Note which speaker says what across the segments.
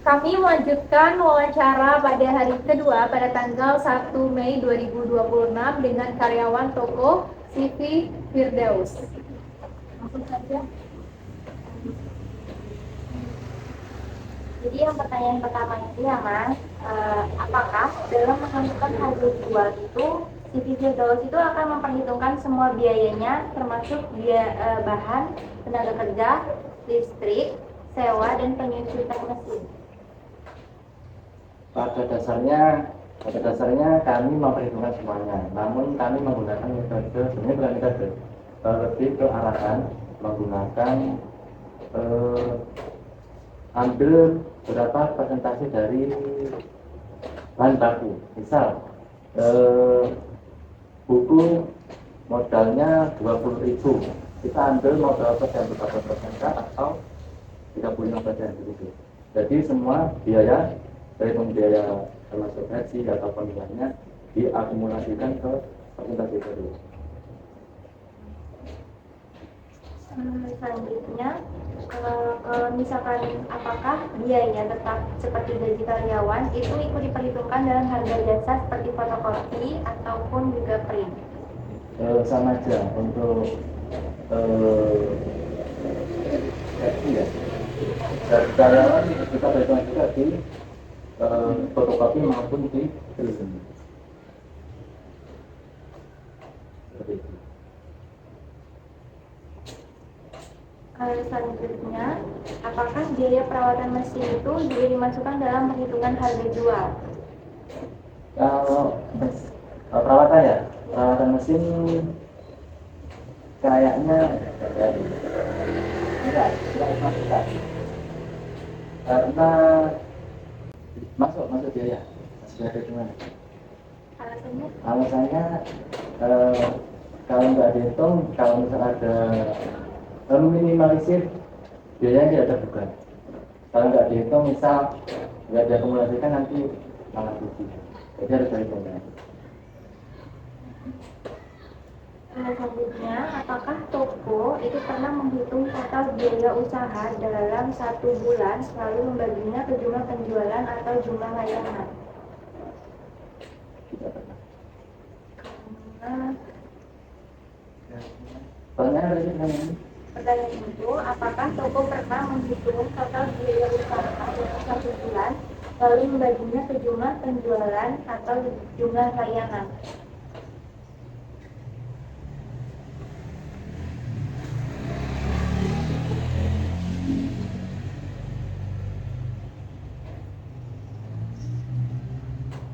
Speaker 1: Kami melanjutkan wawancara pada hari kedua pada tanggal 1 Mei 2026 dengan karyawan toko CV Firdaus. Langsung saja. Jadi yang pertanyaan pertama itu ya Mas, apakah dalam menentukan harga jual itu CV Firdaus itu akan memperhitungkan semua biayanya termasuk biaya bahan, tenaga kerja, listrik, sewa dan penyusutan mesin?
Speaker 2: Pada dasarnya kami memperhitungkan semuanya, namun kami menggunakan metode, sebenarnya bukan metode, lebih ke arahan menggunakan ambil berapa persentase dari bahan baku. Misal buku modalnya 20.000, kita ambil modal persen berapa persen atau 35% begitu. Jadi semua biaya dari biaya termasuk gaji atau pemilihannya diakumulasikan ke persentase itu.
Speaker 1: Selanjutnya, kalau misalkan apakah biaya tetap seperti gaji karyawan itu ikut diperhitungkan dalam harga jasa seperti fotokopi ataupun juga print?
Speaker 2: Sama aja untuk gaji ya. Dan karyawan kita berhitung juga di fotokopi maupun di print. Seperti itu.
Speaker 1: Selanjutnya, apakah biaya perawatan mesin itu juga dimasukkan dalam perhitungan harga jual?
Speaker 2: Kalau perawatan ya, perawatan mesin kayaknya tidak dimasukkan karena masuk biaya hitungan. Alasannya kalau nggak dihitung, kalau misal ada minimalisir biayanya tidak terbuka. Kalau nggak dihitung, misal nggak diakumulasikan nanti malah rugi. Jadi harus dihitungkan.
Speaker 1: Selanjutnya, apakah toko itu pernah menghitung total biaya usaha dalam 1 bulan lalu membaginya ke jumlah penjualan atau jumlah layanan? Pertanyaan itu, apakah toko pernah menghitung total biaya usaha dalam 1 bulan lalu membaginya ke jumlah penjualan atau jumlah layanan?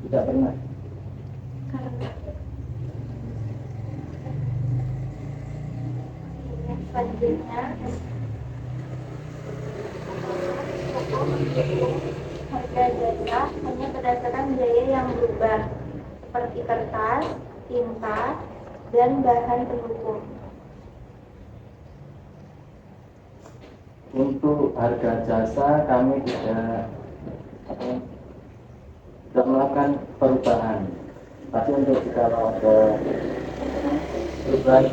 Speaker 2: Tidak pernah.
Speaker 1: Selanjutnya, toko menghitung harga jasa hanya berdasarkan biaya yang berubah seperti kertas, tinta, dan bahan pendukung.
Speaker 2: Untuk harga jasa kami tidak melakukan perubahan. Tapi untuk kalau ada perubahan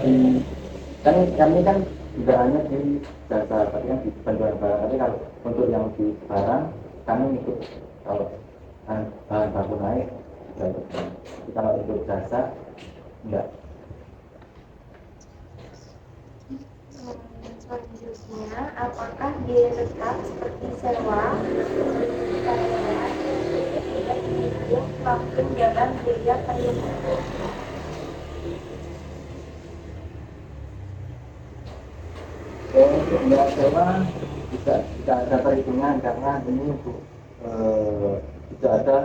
Speaker 2: kami kan tidak hanya di jasa, tapi kan di penjualan barang. Tapi kalau untuk yang di barang kami ikut, kalau bahan baku naik tidak ikut. Kalau untuk jasa enggak.
Speaker 1: Selanjutnya, apakah biaya tetap seperti sewa, karyawan, tidak dihitung waktu jalan biaya penghubung?
Speaker 2: Untuk biaya sewa tidak ada perhitungan karena ini untuk tidak ada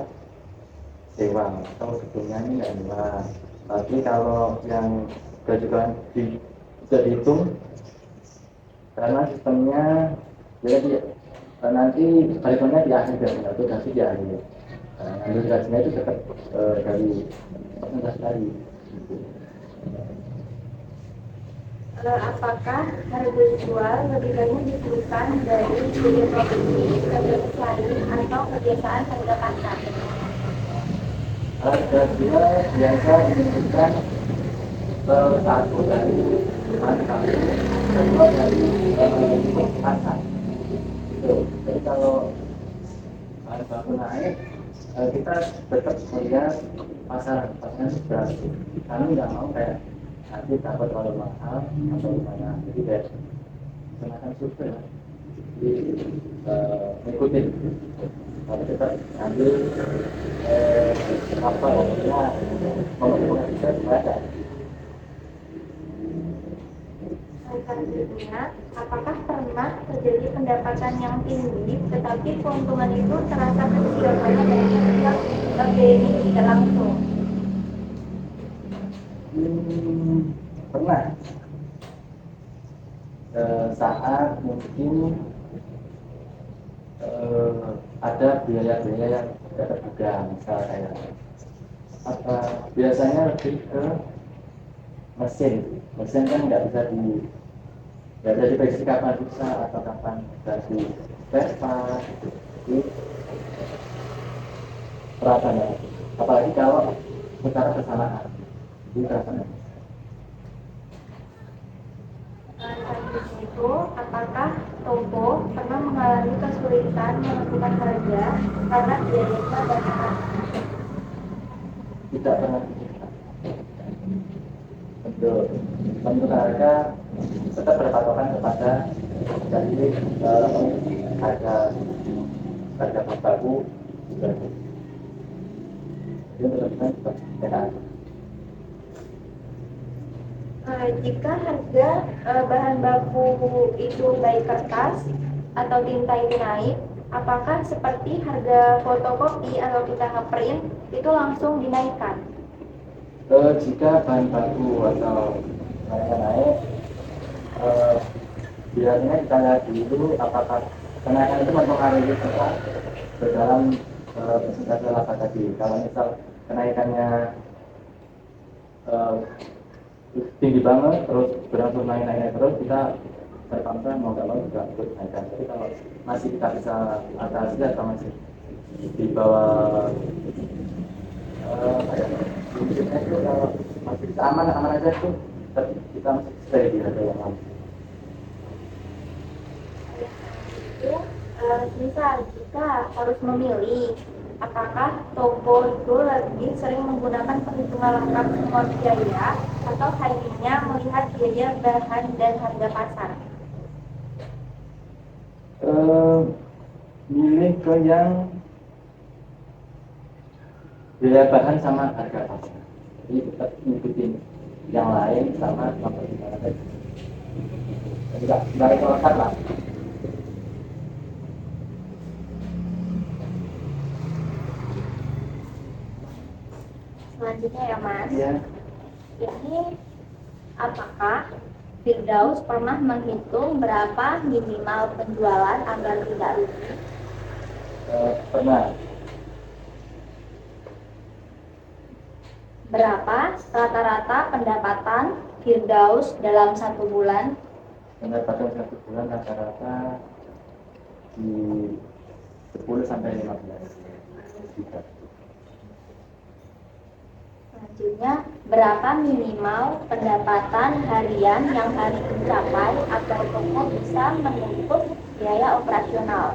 Speaker 2: sewa atau sebetulnya ini nggak murah. Tapi kalau yang gajian bisa dihitung karena sistemnya jadi nanti perhitungannya di akhir dan atau nanti di akhir. Ambil gajinya itu tetap dari persentase tadi.
Speaker 1: Apakah harga jual lebih banyak ditentukan dari biaya produksi, harga pesaing, atau kebiasaan harga pasar?
Speaker 2: Harga jual biasa ditentukan satu dari pasar, kedua dari pasar. Jadi kalau bahan baku naik, kita tetap melihat pasaran berarti kami nggak mau kayak nanti dapat terlalu mahal atau gimana, jadi kayak semacam survei lah, jadi ngikutin, tapi tetap ambil apa namanya menguntungkan kita baca.
Speaker 1: Selanjutnya, apakah pernah terjadi pendapatan yang tinggi tetapi keuntungan itu terasa kecil karena dari pihak biaya ini tidak langsung?
Speaker 2: Pernah saat mungkin ada biaya-biaya yang tidak terduga, misal kayak apa, biasanya lebih ke mesin kan nggak bisa diprediksi kapan bisa atau kapan ganti spare part, jadi perasaan ya. Apalagi kalau secara kesalahan itu rasanya.
Speaker 1: Selanjutnya itu, apakah toko pernah mengalami kesulitan menentukan harga karena biayanya banyak?
Speaker 2: Tidak pernah untuk menentukan harga, tetap berpatokan kepada dari harga baku dan itu benar-benar tetap.
Speaker 1: Jika harga bahan baku itu baik kertas atau tinta itu naik, apakah seperti harga fotokopi atau kita ngeprint itu langsung dinaikkan?
Speaker 2: Jika bahan baku atau harga naik, biasanya kita lihat dulu apakah kenaikan itu mempengaruhi kita dalam presentasi laba tadi. Kalau misal kenaikannya tinggi banget terus berangsur naik terus, kita terpaksa mau nggak mau juga ikut naikkan. Tapi kalau masih kita bisa atasi atau masih di bawah mungkinnya itu kalau masih bisa aman aja tuh, tapi kita masih stay di harga yang lama.
Speaker 1: Itu misal jika harus memilih, apakah toko itu lebih sering menggunakan perhitungan lengkap semua biaya atau hanya melihat biaya bahan dan harga pasar?
Speaker 2: Milih ke yang biaya bahan sama harga pasar, jadi tetap ngikutin yang lain sama pertimbangan tadi, nggak kelewatan lah.
Speaker 1: Selanjutnya ya Mas,
Speaker 2: Iya.
Speaker 1: ini apakah Firdaus pernah menghitung berapa minimal penjualan agar tidak rugi?
Speaker 2: Pernah.
Speaker 1: Berapa rata-rata pendapatan Firdaus dalam 1 bulan?
Speaker 2: Pendapatan 1 bulan rata-rata di 10 sampai 15 juta.
Speaker 1: Selanjutnya, berapa minimal pendapatan harian yang harus dicapai agar toko bisa menutup biaya operasional?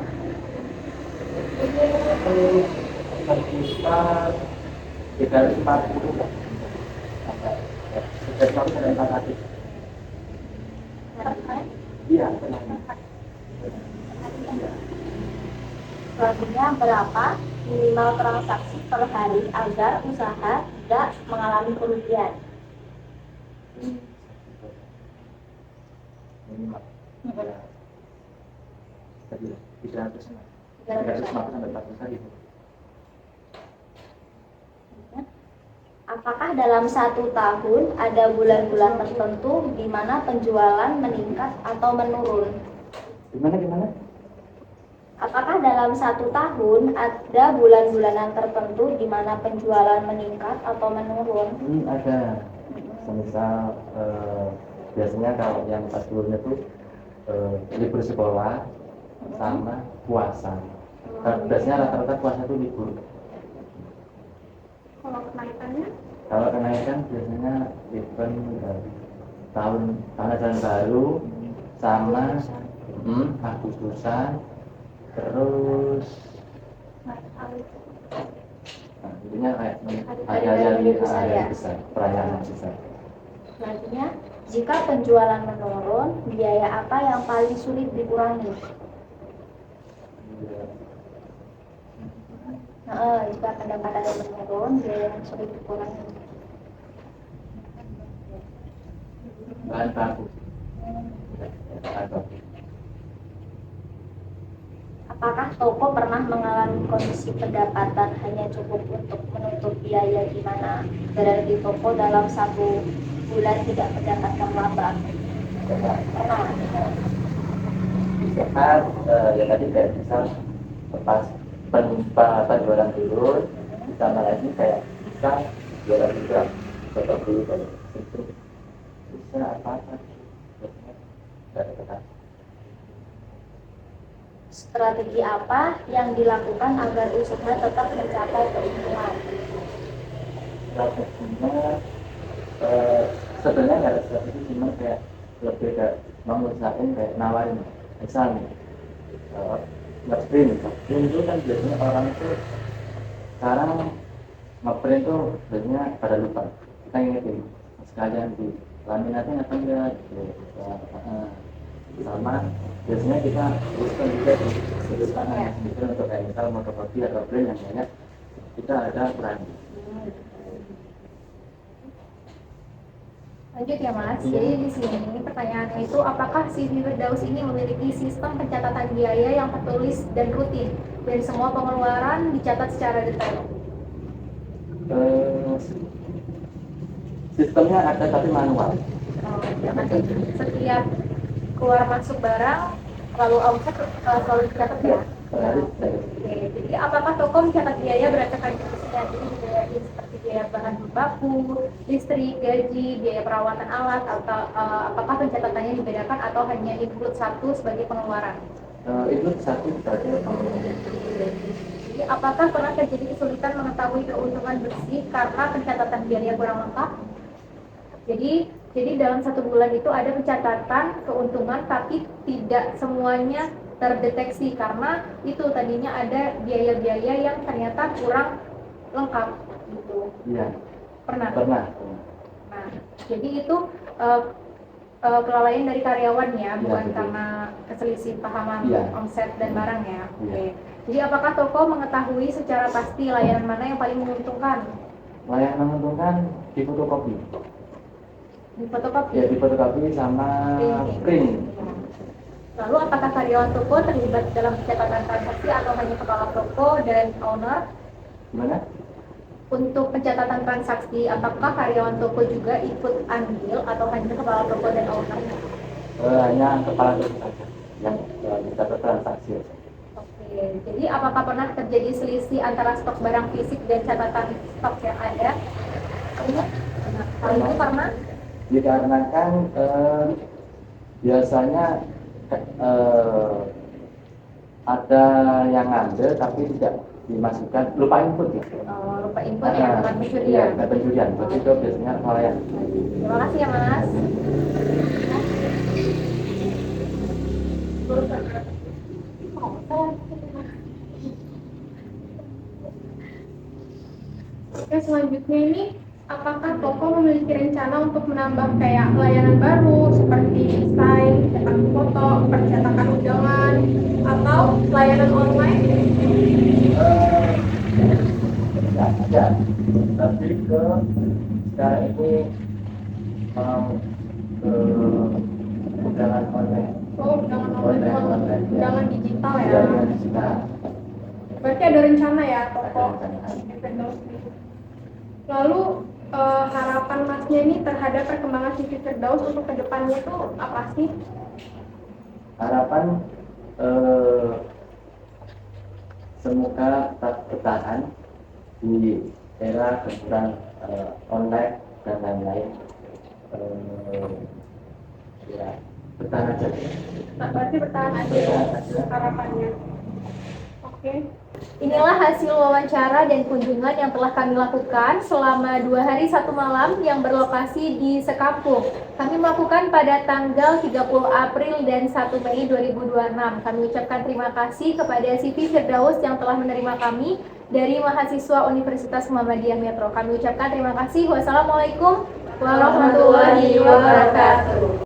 Speaker 2: Sekitar 340 sampai sekitar 400. Iya, pernah. Iya.
Speaker 1: Selanjutnya, berapa minimal transaksi per hari agar usaha tidak mengalami kerugian?
Speaker 2: Minimal. Ya. Tadi 350 sampai 400 tadi.
Speaker 1: Apakah dalam 1 tahun ada bulan-bulan tertentu di mana penjualan meningkat atau menurun?
Speaker 2: Gimana?
Speaker 1: Apakah dalam 1 tahun ada bulan-bulanan tertentu di mana penjualan meningkat atau menurun?
Speaker 2: Ada. Misal biasanya kalau yang pas bulan itu libur sekolah sama puasa. Biasanya rata-rata puasa itu libur. Kalau kenaikan biasanya event tahun ajaran baru sama Agustusan, terus
Speaker 1: yang lebih besar ya.
Speaker 2: Perayaan yang besar.
Speaker 1: Selanjutnya, jika penjualan menurun, biaya apa yang paling sulit dikurangi? Jika pendapatan yang menurun, biaya yang sulit dikurangi.
Speaker 2: Bahan baku.
Speaker 1: Apakah toko pernah mengalami kondisi pendapatan hanya cukup untuk menutup biaya di mana berada di toko dalam 1 bulan tidak mendapatkan laba? Pernah.
Speaker 2: Karena ya tadi kayak misal pas penjualan turun, ditambah lagi kayak bisa jualan juga, tetap dulu dari situ bisa apa-apa.
Speaker 1: Strategi apa yang dilakukan agar usaha tetap mencapai keuntungan?
Speaker 2: Strateginya sebenarnya nggak ada strategi, cuma kayak lebih kayak mengusahain kayak nawarin misal nge-print itu kan biasanya orang itu sekarang nge-print tuh biasanya pada lupa, kita ingetin sekalian di laminatnya apa enggak gitu. Sama biasanya kita teruskan juga di sudut kanan untuk kayak misal fotokopi atau print yang banyak kita ada peran.
Speaker 1: Lanjut ya Mas. Jadi di sini pertanyaannya itu apakah CV Firdaus ini memiliki sistem pencatatan biaya yang tertulis dan rutin dan semua pengeluaran dicatat secara detail?
Speaker 2: Sistemnya ada tapi manual.
Speaker 1: Setiap keluar masuk barang lalu omset selalu dicatat ya? Oke. Jadi apakah toko mencatat biaya berdasarkan jenisnya? Jadi biaya seperti biaya bahan baku, listrik, gaji, biaya perawatan alat, atau apakah pencatatannya dibedakan atau hanya include satu sebagai pengeluaran?
Speaker 2: Itu satu sebagai pengeluaran.
Speaker 1: Jadi apakah pernah terjadi kesulitan mengetahui keuntungan bersih karena pencatatan biaya kurang lengkap? Jadi dalam 1 bulan itu ada pencatatan keuntungan tapi tidak semuanya terdeteksi karena itu tadinya ada biaya-biaya yang ternyata kurang lengkap gitu.
Speaker 2: Iya.
Speaker 1: Pernah. Nah, jadi itu kelalaian dari karyawan ya, bukan karena keselisih pahaman omset dan barang ya. Oke. Jadi apakah toko mengetahui secara pasti layanan mana yang paling menguntungkan?
Speaker 2: Layanan menguntungkan di fotokopi.
Speaker 1: Di fotokopi?
Speaker 2: Ya, di fotokopi sama print.
Speaker 1: Lalu apakah karyawan toko terlibat dalam pencatatan transaksi atau hanya kepala toko dan owner?
Speaker 2: Gimana?
Speaker 1: Untuk pencatatan transaksi, apakah karyawan toko juga ikut andil atau hanya kepala toko dan owner?
Speaker 2: Hanya kepala toko saja yang mencatat transaksi.
Speaker 1: Oke, jadi apakah pernah terjadi selisih antara stok barang fisik dan catatan stok yang ada? Hal itu karena?
Speaker 2: Dikarenakan biasanya ada yang ngambil tapi tidak dimasukkan, lupa input ya.
Speaker 1: Lupa input ya, bukan pencurian.
Speaker 2: Iya, pencurian. Berarti itu biasanya kelalaian.
Speaker 1: Terima kasih ya Mas. Oke, selanjutnya ini apakah toko memiliki rencana untuk menambah kayak layanan baru seperti desain, cetak foto, percetakan undangan, atau layanan online?
Speaker 2: Tidak ada, tapi sekarang ini mau ke undangan online.
Speaker 1: Undangan online, undangan digital ya?
Speaker 2: Undangan digital.
Speaker 1: Berarti ada rencana ya toko Firdaus ini. Lalu harapan Masnya ini terhadap perkembangan CV Firdaus untuk kedepannya itu apa sih?
Speaker 2: Harapan semoga tetap bertahan di era kejuran online dan lain-lain. Ya, bertahan aja.
Speaker 1: Berarti bertahan aja harapannya. Oke.
Speaker 3: Inilah hasil wawancara dan kunjungan yang telah kami lakukan selama 2 hari 1 malam yang berlokasi di sekampung. Kami melakukan pada tanggal 30 April dan 1 Mei 2026. Kami ucapkan terima kasih kepada Siti Firdaus yang telah menerima kami dari mahasiswa Universitas Muhammadiyah Metro. Kami ucapkan terima kasih. Wassalamualaikum warahmatullahi wabarakatuh.